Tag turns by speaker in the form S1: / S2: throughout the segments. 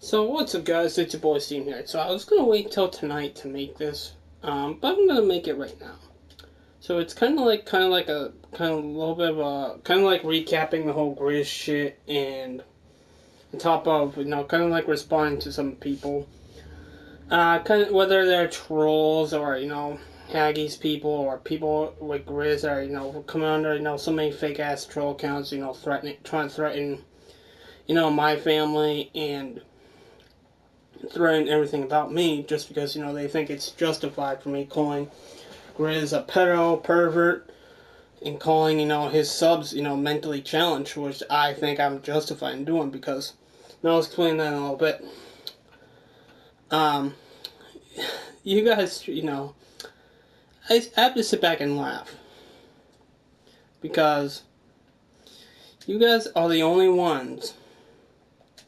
S1: So what's up, guys? It's your boy Steam here. So I was gonna wait till tonight to make this, but I'm gonna make it right now. So it's kind of a little bit of a, kind of like recapping the whole Grizz shit, and on top of kind of like responding to some people, kind of whether they're trolls or Haggis people or people with Grizz that are coming under so many fake ass troll accounts, trying to threaten my family and threaten everything about me just because they think it's justified for me calling Grizz a pedo pervert and calling his subs mentally challenged, which I think I'm justified in doing because I'll explain that in a little bit. Um, you guys, I have to sit back and laugh because you guys are the only ones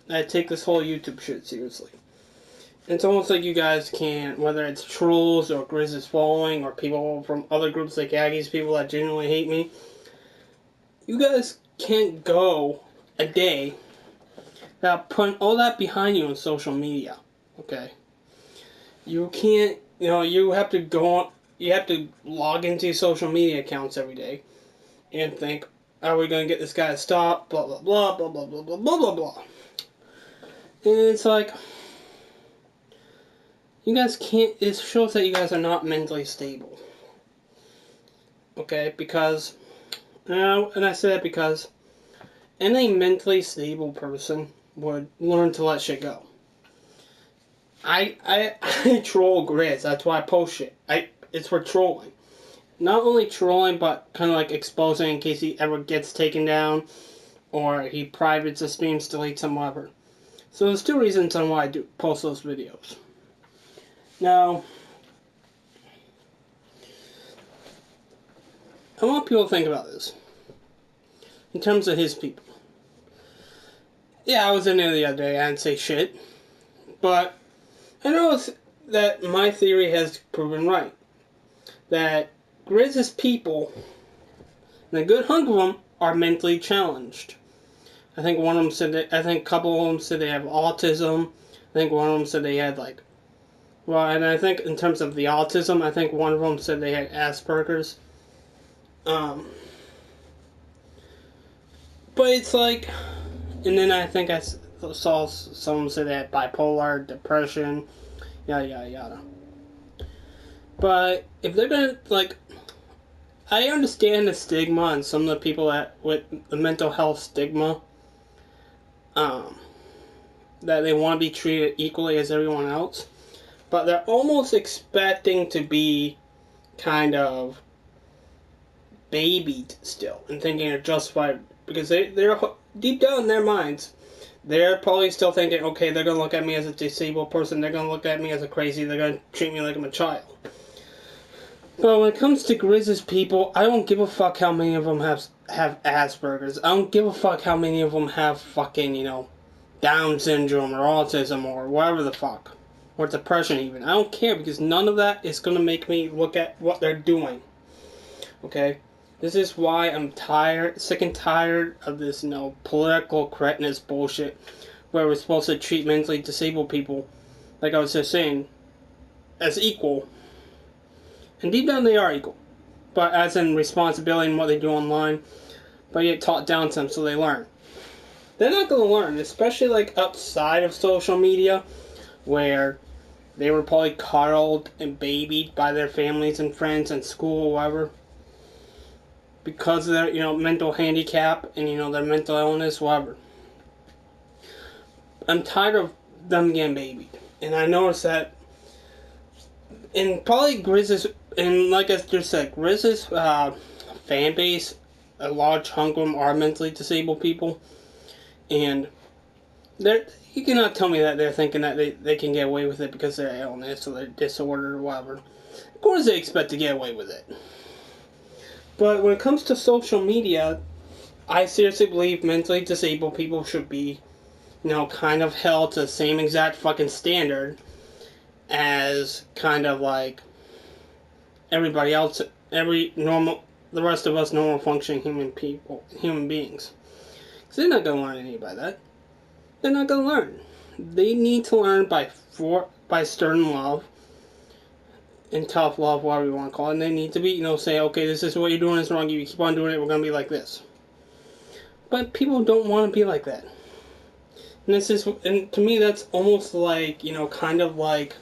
S1: that take this whole YouTube shit seriously. It's almost like you guys can't, whether it's trolls or Grizz's following or people from other groups like Aggies, people that genuinely hate me, you guys can't go a day without putting all that behind you on social media. Okay? You can't, you have to you have to log into your social media accounts every day and think, are we going to get this guy to stop? Blah, blah, blah, blah, blah, blah, blah, blah, blah, blah. And it's like, you guys can't, it shows that you guys are not mentally stable. Okay, because, and I say that because any mentally stable person would learn to let shit go. I troll Grizz, that's why I post shit. It's for trolling. Not only trolling, but kind of like exposing in case he ever gets taken down, or he privates the streams, deletes them, whatever. So there's two reasons on why I do post those videos. Now, I want people to think about this. In terms of his people. Yeah, I was in there the other day, I didn't say shit. But I know that my theory has proven right. That Grizz's people, and a good hunk of them, are mentally challenged. I think one of them said that, I think a couple of them said they have autism. I think one of them said they had and I think in terms of the autism, I think one of them said they had Asperger's. But it's like, and then I think I saw someone say they had bipolar, depression, yada yada yada. But if they're gonna I understand the stigma and some of the people that with the mental health stigma, that they want to be treated equally as everyone else, but they're almost expecting to be kind of babied still and thinking they're justified because they're deep down in their minds. They're probably still thinking, okay, they're going to look at me as a disabled person, they're going to look at me as a crazy, they're going to treat me like I'm a child. But when it comes to Grizz's people, I don't give a fuck how many of them have Asperger's. I don't give a fuck how many of them have fucking, Down syndrome or autism or whatever the fuck. Or depression even. I don't care because none of that is going to make me look at what they're doing. Okay? This is why I'm sick and tired of this, political correctness bullshit where we're supposed to treat mentally disabled people, like I was just saying, as equal. And deep down they are equal. But as in responsibility in what they do online, but yet taught down to them so they learn. They're not going to learn, especially outside of social media, where they were probably coddled and babied by their families and friends and school or whatever. Because of their, mental handicap and, their mental illness, whatever. I'm tired of them getting babied. And I noticed that, and probably Grizz's, and like I just said, Grizz's fan base, a large chunk of them are mentally disabled people. And you cannot tell me that they're thinking that they can get away with it because of their illness or their disorder or whatever. Of course they expect to get away with it. But when it comes to social media, I seriously believe mentally disabled people should be, kind of held to the same exact fucking standard as kind of like everybody else, the rest of us normal functioning human beings. Because they're not going to learn anything by that. They're not going to learn. they need to learn by stern love and tough love, whatever you want to call it. And they need to be, say, okay, this is what you're doing is wrong. You keep on doing it, we're going to be like this. But people don't want to be like that. And to me, that's almost like, kind of like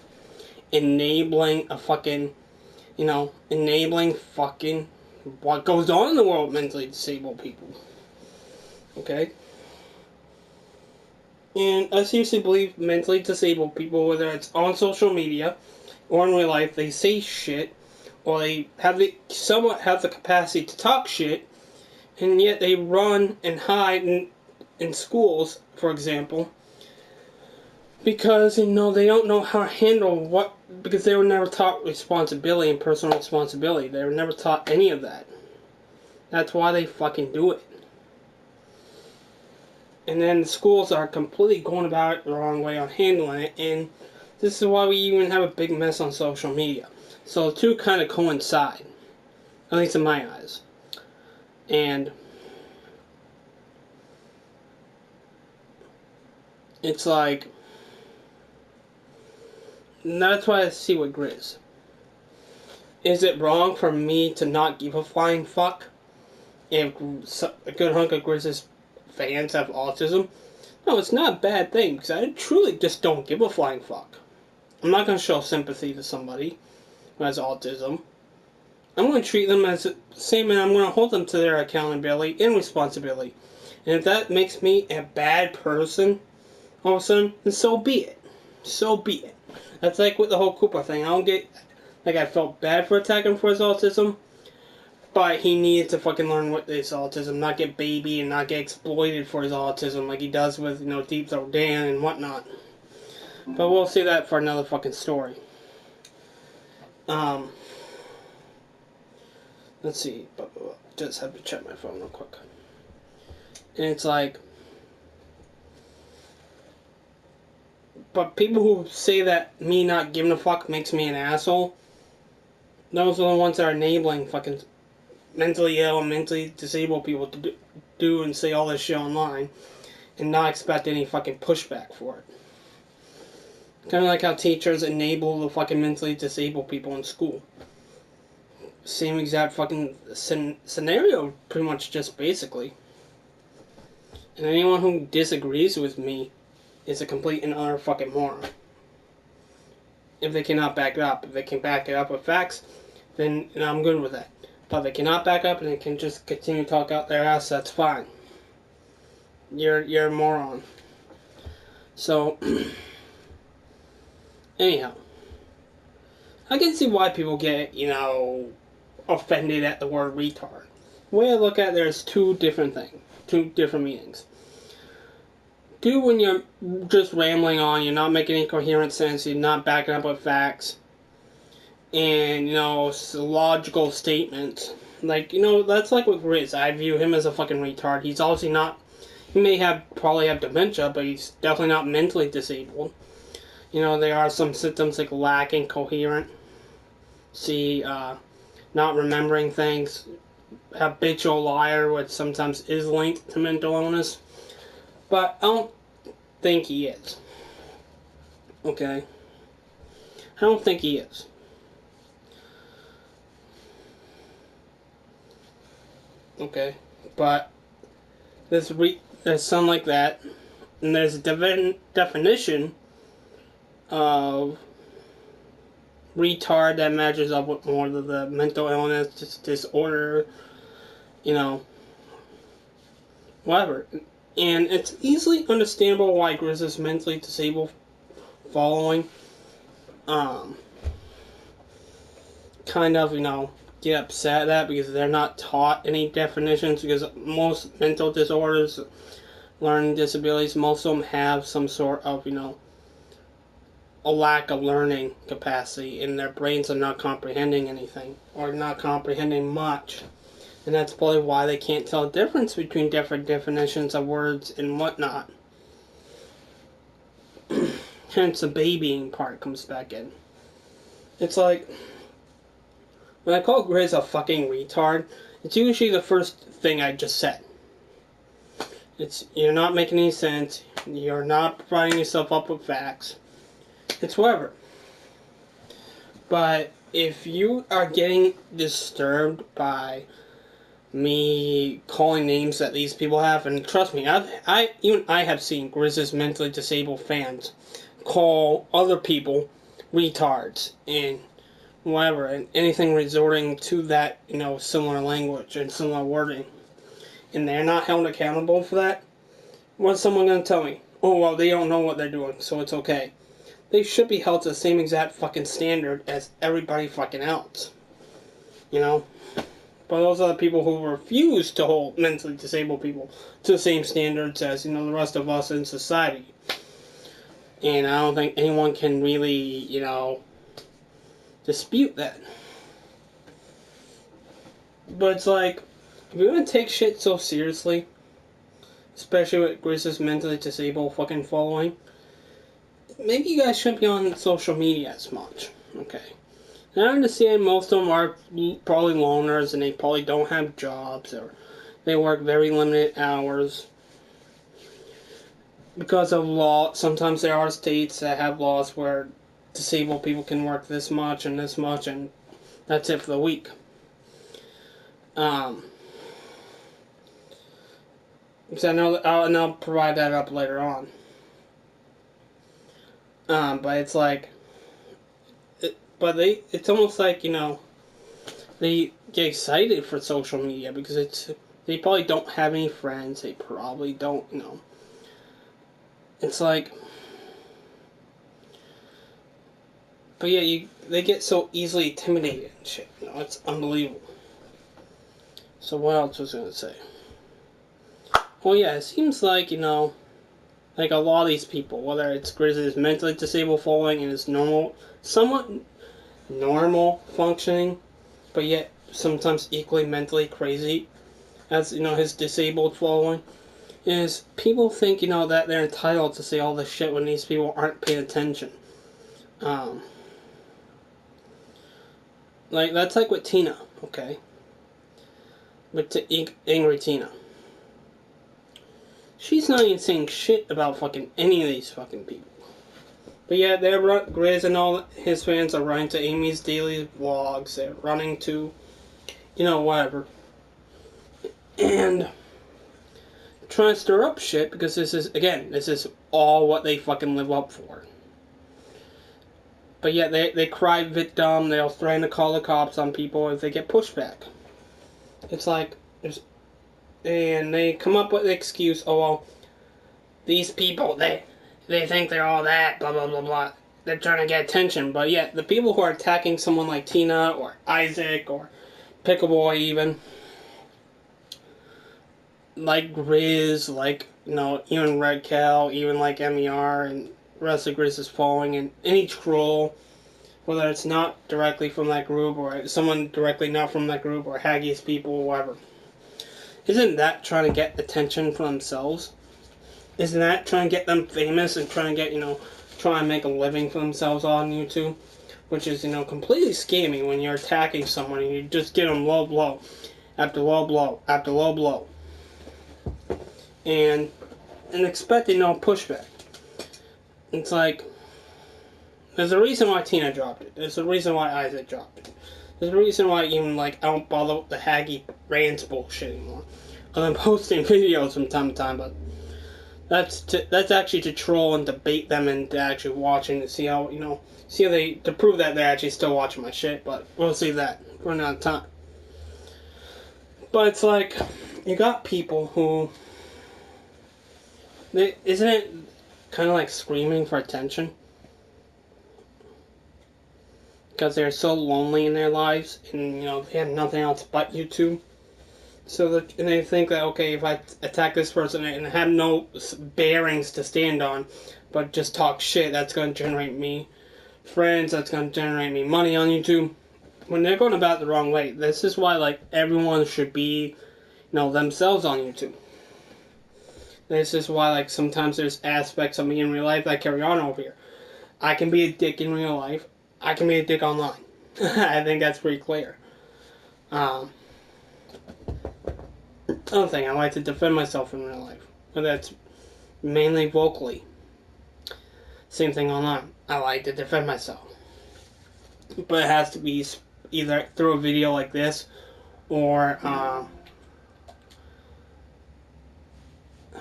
S1: enabling a fucking, enabling fucking what goes on in the world with mentally disabled people. Okay? And I seriously believe mentally disabled people, whether it's on social media or in real life, they say shit, or they somewhat have the capacity to talk shit, and yet they run and hide in schools, for example, because they don't know how to handle because they were never taught responsibility and personal responsibility. They were never taught any of that. That's why they fucking do it. And then the schools are completely going about it the wrong way on handling it, and this is why we even have a big mess on social media. So the two kind of coincide, at least in my eyes. And it's like, that's why I see with Grizz. Is it wrong for me to not give a flying fuck if a good hunk of Grizz's fans have autism? No, it's not a bad thing, because I truly just don't give a flying fuck. I'm not going to show sympathy to somebody who has autism. I'm going to treat them as the same, and I'm going to hold them to their accountability and responsibility. And if that makes me a bad person all of a sudden, then so be it. So be it. That's like with the whole Cooper thing. I felt bad for attacking him for his autism, but he needed to fucking learn what his autism, not get babied and not get exploited for his autism like he does with, Deep Throat Dan and whatnot. But we'll see that for another fucking story. Let's see. Just have to check my phone real quick. And it's like, but people who say that me not giving a fuck makes me an asshole, those are the ones that are enabling fucking mentally ill and mentally disabled people to do and say all this shit online and not expect any fucking pushback for it. Kind of like how teachers enable the fucking mentally disabled people in school. Same exact fucking scenario, pretty much, just basically. And anyone who disagrees with me is a complete and utter fucking moron. If they cannot back it up. If they can back it up with facts, then I'm good with that. But if they cannot back up and they can just continue to talk out their ass, that's fine. You're a moron. So, anyhow, I can see why people get, offended at the word retard. The way I look at it, there's two different meanings. Two, when you're just rambling on, you're not making any coherent sense, you're not backing up with facts, and, logical statements. Like, that's like with Grizz. I view him as a fucking retard. He's obviously not, he may probably have dementia, but he's definitely not mentally disabled. There are some symptoms like lacking coherent, not remembering things, habitual liar, which sometimes is linked to mental illness. But I don't think he is. Okay? I don't think he is. Okay? But there's something like that, and there's a definition of retard that matches up with more of the mental illness, disorder, whatever. And it's easily understandable why Grizz is mentally disabled following kind of, get upset at that because they're not taught any definitions, because most mental disorders, learning disabilities, most of them have some sort of, a lack of learning capacity, and their brains are not comprehending anything, or not comprehending much. And that's probably why they can't tell the difference between different definitions of words and whatnot. Hence the babying part comes back in. It's like, when I call Grizz a fucking retard, it's usually the first thing I just said. You're not making any sense, You're not providing yourself up with facts. It's whatever. But if you are getting disturbed by me calling names that these people have, and trust me, I have seen Grizz's mentally disabled fans call other people retards and whatever, and anything resorting to that, similar language and similar wording, and they're not held accountable for that. What's someone going to tell me? Oh, well, they don't know what they're doing, so it's okay. They should be held to the same exact fucking standard as everybody fucking else. But those are the people who refuse to hold mentally disabled people to the same standards as, the rest of us in society. And I don't think anyone can really, dispute that. But it's like, if you're going to take shit so seriously, especially with Grizz's mentally disabled fucking following, maybe you guys shouldn't be on social media as much. Okay. And I understand most of them are probably loners and they probably don't have jobs or they work very limited hours. Because of law, sometimes there are states that have laws where disabled people can work this much and that's it for the week. Because I know, and I'll provide that up later on. But it's like, it's almost like, they get excited for social media because they probably don't have any friends. They probably don't, It's like, but yeah, they get so easily intimidated and shit. It's unbelievable. So what else was I gonna say? Well, yeah, it seems like, like a lot of these people, whether it's Grizz's mentally disabled following and his somewhat normal functioning, but yet sometimes equally mentally crazy as, his disabled following, is people think, that they're entitled to say all this shit when these people aren't paying attention. Like, that's like with Tina, okay? With Angry Tina. She's not even saying shit about fucking any of these fucking people. But yeah, Grizz and all his fans are running to Amy's daily vlogs. They're running to, whatever. And trying to stir up shit because this is all what they fucking live up for. But yeah, they cry victim. They'll threaten to call the cops on people if they get pushback. It's like, and they come up with the excuse, oh, well, these people, they think they're all that, blah, blah, blah, blah. They're trying to get attention. But yeah, the people who are attacking someone like Tina or Isaac or Pickleboy even, like Grizz, like, even Red Cow, even like MER and the rest of Grizz is following, and any troll, whether it's not directly from that group or someone directly not from that group or Haggis people or whatever. Isn't that trying to get attention for themselves? Isn't that trying to get them famous and trying to get, trying to make a living for themselves on YouTube? Which is, completely scamming when you're attacking someone and you just get them low blow after low blow after low blow. And expecting no pushback. It's like, there's a reason why Tina dropped it. There's a reason why Isaac dropped it. There's a reason why even, I don't bother with the Haggy rants bullshit anymore. I'm posting videos from time to time, but that's actually to troll and debate them and to actually watching to see how, to prove that they're actually still watching my shit, but we'll see that. We're running out of time. But it's like, you got people who, isn't it kind of like screaming for attention? Because they're so lonely in their lives, and they have nothing else but YouTube. So and they think that, okay, if I attack this person and have no bearings to stand on, but just talk shit, that's going to generate me friends, that's going to generate me money on YouTube. When they're going about it the wrong way, this is why everyone should be, themselves on YouTube. This is why sometimes there's aspects of me in real life that carry on over here. I can be a dick in real life. I can be a dick online. I think that's pretty clear. Another thing, I like to defend myself in real life. Whether that's mainly vocally. Same thing online. I like to defend myself. But it has to be either through a video like this or, how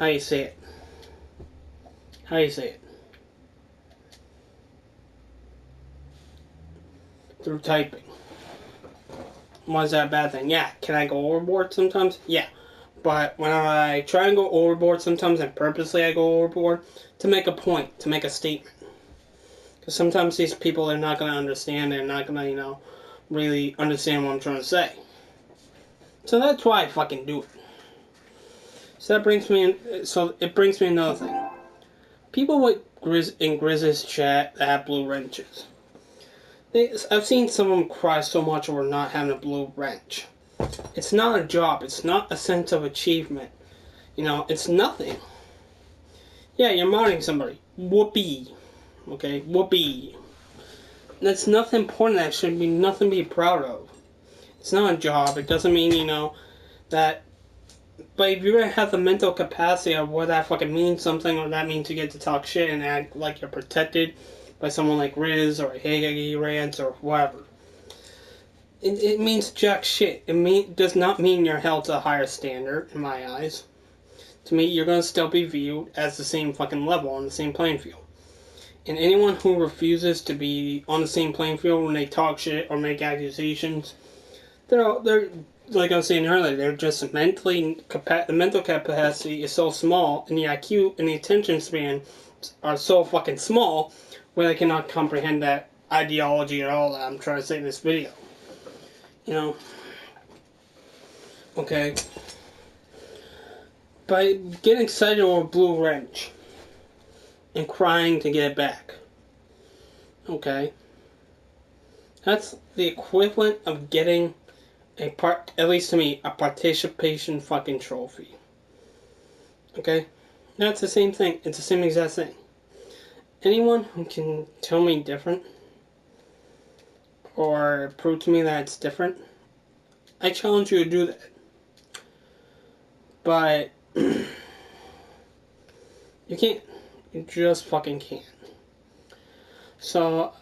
S1: you say it? How you say it? Through typing. Why is that a bad thing? Yeah. Can I go overboard sometimes? Yeah. But when I try and go overboard sometimes, and purposely I go overboard, to make a point, to make a statement. Because sometimes these people are not going to understand, and not going to, really understand what I'm trying to say. So that's why I fucking do it. So that brings me in, so it brings me another thing. People with Grizz's chat that have blue wrenches. I've seen some of them cry so much over not having a blue wrench. It's not a job. It's not a sense of achievement. It's nothing. Yeah, you're modding somebody. Whoopee. Okay, whoopee. That's nothing important. That should be nothing to be proud of. It's not a job. It doesn't mean, that. But if you're gonna have the mental capacity of what that fucking means something, or that means you get to talk shit and act like you're protected by someone like Grizz or Hey Rants or whoever, it means jack shit. It does not mean you're held to a higher standard in my eyes. To me, you're gonna still be viewed as the same fucking level on the same playing field. And anyone who refuses to be on the same playing field when they talk shit or make accusations, they're like I was saying earlier, they're just the mental capacity is so small, and the IQ and the attention span are so fucking small, where they cannot comprehend that ideology at all that I'm trying to say in this video. Okay. By getting excited over a blue wrench and crying to get it back. Okay. That's the equivalent of getting at least to me, a participation fucking trophy. Okay? That's the same thing. It's the same exact thing. Anyone who can tell me different or prove to me that it's different, I challenge you to do that. But you can't. You just fucking can't. So